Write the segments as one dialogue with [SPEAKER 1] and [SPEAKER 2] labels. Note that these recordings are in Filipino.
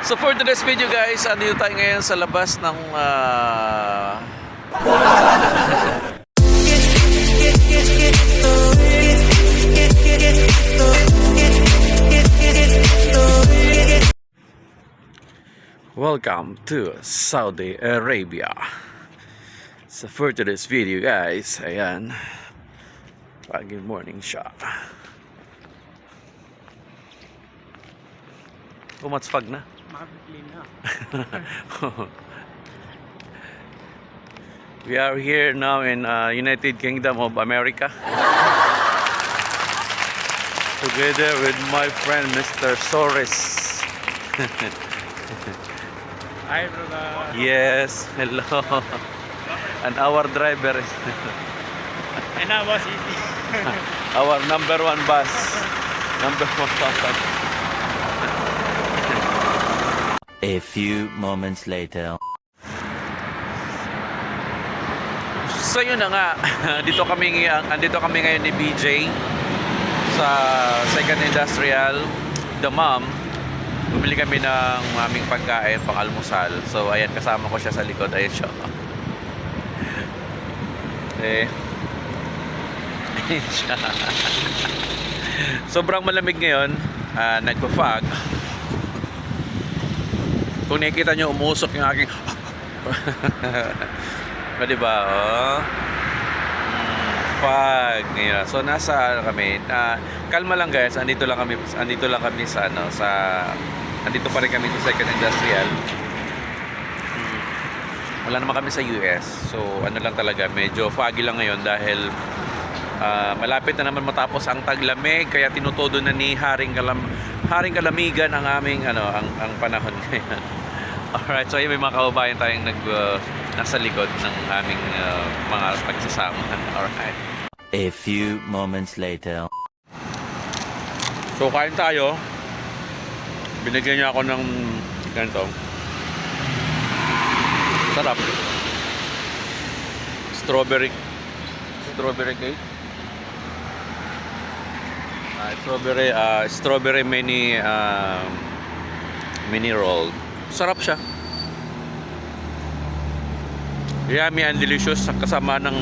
[SPEAKER 1] So for today's video guys, andito tayo ngayon sa labas ng welcome to Saudi Arabia. So for today's video guys, ayan, good morning shop. Umatsfag na. We are here now in United Kingdom of America together with my friend Mr. Soris.
[SPEAKER 2] Hi, brother.
[SPEAKER 1] Yes, hello. And our driver is
[SPEAKER 2] And I was easy.
[SPEAKER 1] our number one bus. Number one bus.
[SPEAKER 3] A few moments later.
[SPEAKER 1] So yun na nga, andito kami ngayon ni BJ sa Second Industrial, The Mom. Bumili kami ng aming pagkain pang almusal. So ayan, kasama ko siya sa likod. Ayan siya. Ayan siya. Sobrang malamig ngayon. Nagpa-fog. Kung nakikita nyo, umusok yung aking diba? Oh. Fog. Yeah. So nasa kami. Kalma lang guys. Andito lang kami sa andito pa rin kami sa Second Industrial. Wala naman kami sa US. So ano lang talaga, medyo foggy lang ngayon dahil malapit na naman matapos ang taglamig, kaya tinutodo na ni Haring Kalamigan ang aming ang panahon ngayon. Alright, so may mga kababayan tayong nasa likod ng aming mga pagsasama. Alright.
[SPEAKER 3] A few moments later.
[SPEAKER 1] So kain tayo. Binigyan niya ako ng ganito. Sarap. Strawberry cake. Strawberry mini roll. Sarap siya. Yummy and delicious, kasama ng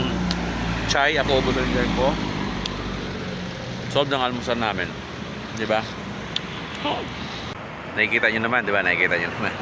[SPEAKER 1] chai. Ako ubusin ko. Solve ng almusal namin. Di ba? Nakikita nyo naman, di ba? Nakikita nyo naman.